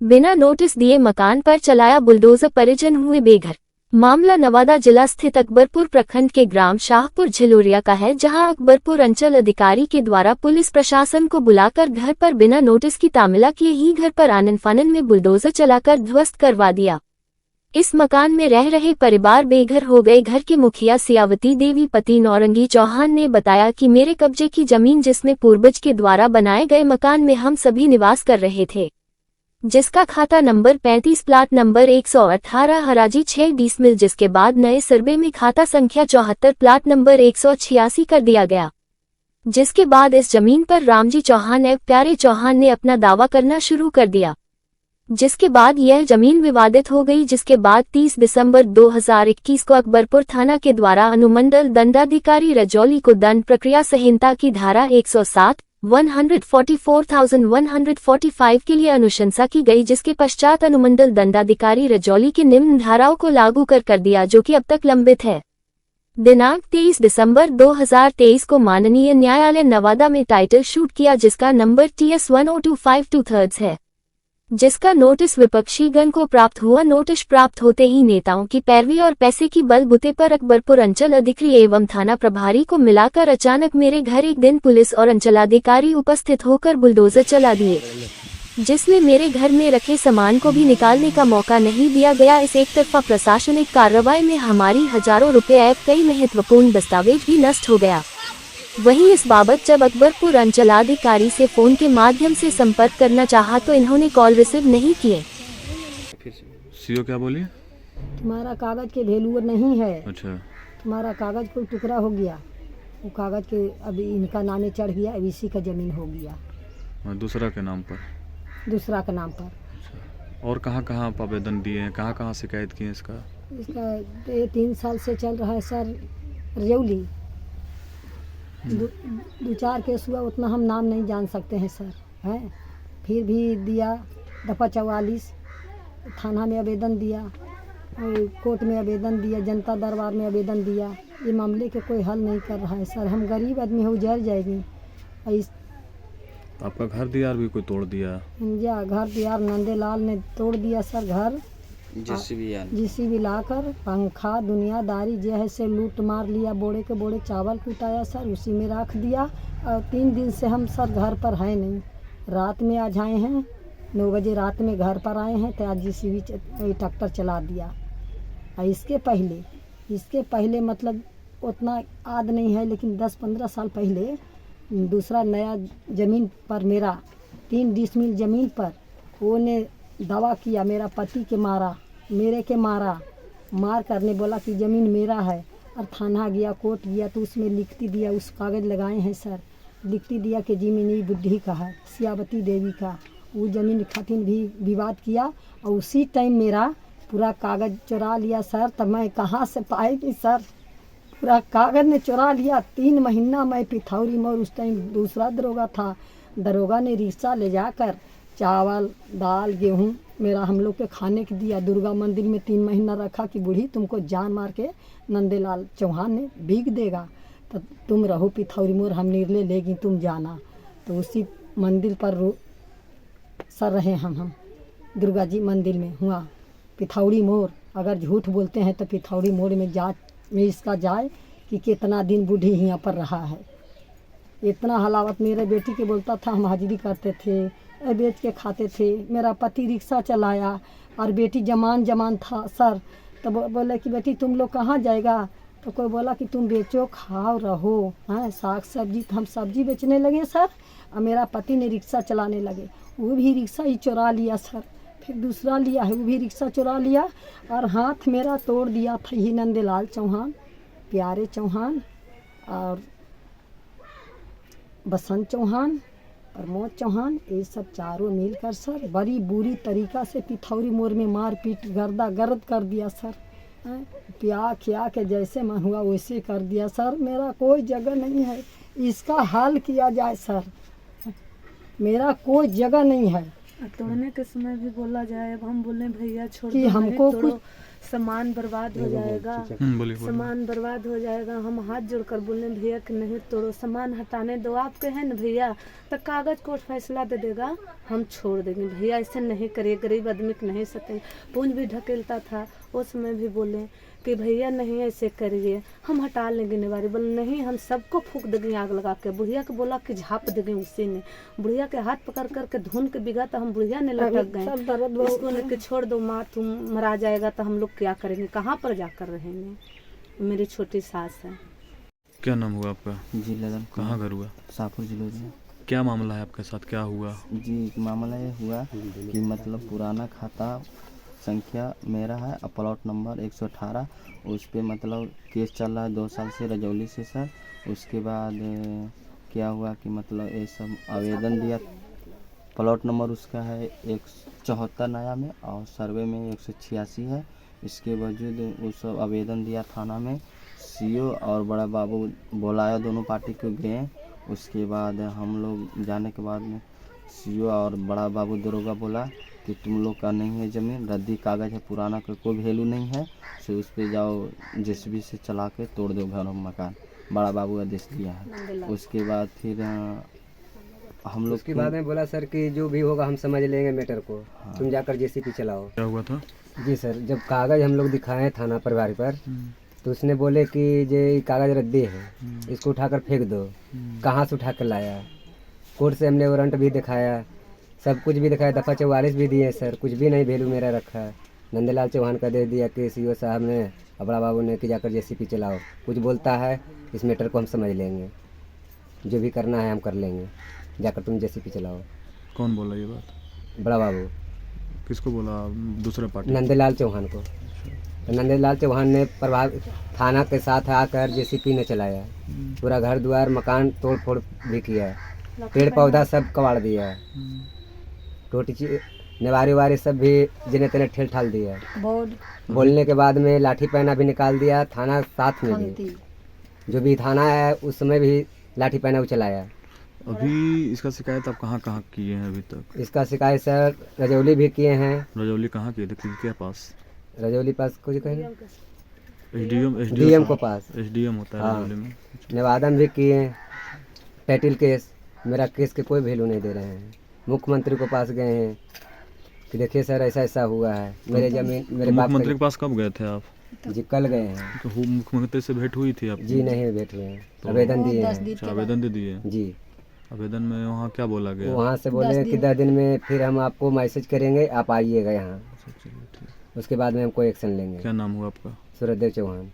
बिना नोटिस दिए मकान पर चलाया बुलडोजर, परिजन हुए बेघर। मामला नवादा जिला स्थित अकबरपुर प्रखंड के ग्राम शाहपुर झिलोरिया का है, जहां अकबरपुर अंचल अधिकारी के द्वारा पुलिस प्रशासन को बुलाकर घर पर बिना नोटिस की तामिला किए ही घर पर आनन फानन में बुलडोजर चलाकर ध्वस्त करवा दिया। इस मकान में रह रहे परिवार बेघर हो गए। घर के मुखिया सियावती देवी पति नौरंगी चौहान ने बताया कि मेरे कब्जे की जमीन, जिसमें पूर्वज के द्वारा बनाए गए मकान में हम सभी निवास कर रहे थे, जिसका खाता नंबर 35 प्लाट नंबर 118 हराजी 6 डिसमिल, जिसके बाद नए सर्वे में खाता संख्या 74 प्लाट नंबर 186 कर दिया गया। जिसके बाद इस जमीन पर रामजी चौहान एवं प्यारे चौहान ने अपना दावा करना शुरू कर दिया, जिसके बाद यह जमीन विवादित हो गई। जिसके बाद 30 दिसंबर 2021 को अकबरपुर थाना के द्वारा अनुमंडल दंडाधिकारी रजौली को दंड प्रक्रिया संहिता की धारा 107, 144,145 के लिए अनुशंसा की गई, जिसके पश्चात अनुमंडल दंडाधिकारी रजौली की निम्न धाराओं को लागू कर दिया, जो कि अब तक लंबित है। दिनांक 23 दिसंबर 2023 को माननीय न्यायालय नवादा में टाइटल शूट किया, जिसका नंबर TS102523 है, जिसका नोटिस विपक्षी गण को प्राप्त हुआ। नोटिस प्राप्त होते ही नेताओं की पैरवी और पैसे की बलबूते पर अकबरपुर अंचल अधिकारी एवं थाना प्रभारी को मिलाकर अचानक मेरे घर एक दिन पुलिस और अंचलाधिकारी उपस्थित होकर बुलडोजर चला दिए, जिसमें मेरे घर में रखे सामान को भी निकालने का मौका नहीं दिया गया। इस एक तरफा प्रशासनिक कार्रवाई में हमारी हजारों रुपए एवं कई महत्वपूर्ण दस्तावेज भी नष्ट हो गया। वहीं इस बाबत जब अकबरपुर अंचलाधिकारी से फोन के माध्यम से संपर्क करना चाहा तो इन्होंने कॉल रिसीव नहीं किए। सीओ क्या बोली? तुम्हारा कागज के वैल्यू नहीं है। अच्छा। तुम्हारा कागज कोई टुकड़ा हो गया, वो कागज के अभी इनका नामे चढ़ गया, अब इसी का जमीन हो गया। दूसरा के नाम पर? दूसरा के नाम पर। अच्छा। और कहाँ आप आवेदन दिए हैं, कहाँ शिकायत की है इसका? ये 3 साल से चल रहा है सर। रजौली 2-4 केस हुआ, उतना हम नाम नहीं जान सकते हैं सर। हैं फिर भी दिया, दफ़ा 44 थाना में आवेदन दिया, कोर्ट में आवेदन दिया, जनता दरबार में आवेदन दिया। ये मामले के कोई हल नहीं कर रहा है सर। हम गरीब आदमी हो, उजड़ जाएगी। आपका घर दीवार भी कोई तोड़ दिया? या घर दीवार नंदेलाल ने तोड़ दिया सर। घर JCB लाकर पंखा दुनियादारी जैसे लूट मार लिया। बोड़े के बोड़े चावल कुटाया सर, उसी में रख दिया। और 3 दिन से हम सर घर पर हैं नहीं। रात में आज आए हैं, 9 बजे रात में घर पर आए हैं, तो आज JCB ट्रैक्टर चला दिया। और इसके पहले मतलब उतना याद नहीं है, लेकिन 10-15 साल पहले दूसरा नया ज़मीन पर मेरा 3 डिसमिल ज़मीन पर वो ने दावा किया, मेरा पति के मारा, मेरे के मार करने बोला कि ज़मीन मेरा है। और थाना गया, कोर्ट गया, तो उसमें लिखती दिया, उस कागज़ लगाए हैं सर। लिखती दिया कि ज़मीन बुद्धि का है, सियावती देवी का। वो ज़मीन खातिर भी विवाद किया, और उसी टाइम मेरा पूरा कागज़ चुरा लिया सर। तब मैं कहाँ से पाएगी सर? पूरा कागज़ ने चुरा लिया। 3 महीना मैं पिथौरी मोड़, उस टाइम दूसरा दरोगा था। दरोगा ने रिक्शा ले जाकर चावल दाल गेहूँ मेरा हम लोग के खाने के दिया। दुर्गा मंदिर में 3 महीना रखा कि बूढ़ी तुमको जान मार के नंदेलाल चौहान ने भीग देगा, तो तुम रहो पिथौरी मोड़, हम निर्णय लेगी, तुम जाना। तो उसी मंदिर पर सर रहे हम दुर्गा जी मंदिर में हुआ पिथौरी मोड़। अगर झूठ बोलते हैं तो पिथौरी मोड़ में इसका जाए कि कितना दिन बूढ़ी यहाँ पर रहा है। इतना हलावत मेरे बेटी के बोलता था, हम हाजिरी करते थे, बेच के खाते थे। मेरा पति रिक्शा चलाया और बेटी जमान था सर। तो बोले कि बेटी तुम लोग कहाँ जाएगा? तो कोई बोला कि तुम बेचो खाओ रहो। हाँ साग सब्जी, तो हम सब्जी बेचने लगे सर, और मेरा पति ने रिक्शा चलाने लगे। वो भी रिक्शा ही चुरा लिया सर। फिर दूसरा लिया है, वो भी रिक्शा चुरा लिया, और हाथ मेरा तोड़ दिया था ही नंदेलाल चौहान, प्यारे चौहान और बसंत चौहान, प्रमोद चौहान, ये सब चारों मिलकर सर बड़ी बुरी तरीक़ा से पिथौरी मोड़ में मार पीट गर्द कर दिया सर। प्या खिया के जैसे मन हुआ वैसे कर दिया सर। मेरा कोई जगह नहीं है, इसका हल किया जाए सर। मेरा कोई जगह नहीं है। तोड़ने के समय भी बोला जाए, अब हम बोले भैया छोड़ कि हमको कुछ सामान बर्बाद हो जाएगा, बोलिए बोलिए। सामान बर्बाद हो जाएगा। हम हाथ जोड़कर बोले भैया कि नहीं तोड़ो, सामान हटाने दो, आपके हैं ना भैया, तो कागज कोर्ट फैसला दे देगा, हम छोड़ देंगे। भैया ऐसे नहीं करिए, गरीब आदमी को नहीं सकेंगे। पूंज भी ढकेलता था, उस समय भी बोले कि भैया नहीं ऐसे करिए, हम हटा लेंगे निवारी। बोले नहीं, हम सबको फूंक देंगे आग लगा के। बुढ़िया को बोला कि झाँप देंगे उसी में। बुढ़िया के हाथ पकड़ करके धुन के बिगा तो हम बुढ़िया ने लटक गए। इसको लेके छोड़ दो माँ, तुम मरा जाएगा तो हम लोग क्या करेंगे, कहाँ पर जाकर रहेंगे। मेरी छोटी सास है। क्या नाम हुआ आपका? जी लगन कहाँ घर हुआ? शाहपुर जिलोरिया। क्या मामला है आपके साथ, क्या हुआ? जी मामला ये हुआ कि मतलब पुराना खाता संख्या मेरा है और प्लॉट नंबर 118, उस पे मतलब केस चल रहा है 2 साल से रजौली से सर। उसके बाद क्या हुआ कि मतलब ये सब आवेदन दिया, प्लॉट नंबर उसका है 174 नया में और सर्वे में 186 है। इसके बावजूद वो सब आवेदन दिया थाना में, सीओ और बड़ा बाबू बुलाया, दोनों पार्टी को गए। उसके बाद हम लोग जाने के बाद में सीओ और बड़ा बाबू दरोगा बोला कि तुम लोग का नहीं है ज़मीन, रद्दी कागज़ है, पुराना का कोई वैल्यू नहीं है, सो उस पे जाओ जेसीबी से चला के तोड़ दो घर और मकान। बड़ा बाबू आदेश दिया है। उसके बाद फिर हम लोग उसके बाद में बोला सर कि जो भी होगा हम समझ लेंगे मैटर को, तुम जाकर जेसीबी चलाओ। क्या हुआ था? जी सर, जब कागज़ हम लोग दिखाए थाना प्रभारी पर तो उसने बोले कि ये कागज़ रद्दी है, इसको उठाकर फेंक दो। कहाँ से उठा कर लाया? कोर्ट से हमने वारंट भी दिखाया, सब कुछ भी दिखाया, दफ़ा 44 भी दिए सर, कुछ भी नहीं वैल्यू मेरा रखा है। नंदलाल चौहान का दे दिया कि सीओ साहब ने, बड़ा बाबू ने कि जाकर जेसीबी चलाओ, कुछ बोलता है इस मैटर को हम समझ लेंगे, जो भी करना है हम कर लेंगे, जाकर तुम जेसीबी चलाओ। कौन बोला ये बात? बड़ा बाबू। किसको बोला? दूसरे पार्टी? नंदलाल चौहान को। तो नंदलाल चौहान ने प्रभाव थाना के साथ आकर जेसीबी ने चलाया, पूरा घर द्वार मकान तोड़ फोड़ भी किया, पेड़ पौधा सब कबाड़ दिया, टोटी निवारी वारी सब भी जिन्हें तेने ठेल ठाल दिया। बोलने के बाद में लाठी पैना भी निकाल दिया, थाना साथ में भी, जो भी थाना है उस समय भी लाठी पैना भी चलाया। अभी इसका शिकायत आप कहाँ कहाँ किए हैं अभी तक? इसका शिकायत सर रजौली भी किए हैं। रजौली कहाँ किए थे, किसके पास? रजौली पास कुछ कहें, एसडीएम को पास, एसडीएम होता है हाँ। रजौली में। निवादन भी किए, टाइटल केस, मेरा केस के कोई वैल्यू नहीं दे रहे हैं। मुख्यमंत्री को पास गए हैं कि देखिए सर ऐसा ऐसा हुआ है, मेरे जमीन मेरे बाप मुख्यमंत्री के पास कब गए थे आप? जी कल गए हैं। तो मुख्यमंत्री से भेंट हुई थी आपकी? जी नहीं भेंट हुए हैं, आवेदन दिए हैं। अच्छा, आवेदन दे दिए? जी आवेदन में वहाँ क्या बोला गया? वहाँ से बोले कि 10 दिन में फिर हम आपको मैसेज करेंगे, आप आइएगा यहाँ, चलिए ठीक। उसके बाद में हम कोई एक्शन लेंगे। क्या नाम हुआ आपका? सूरजदेव चौहान।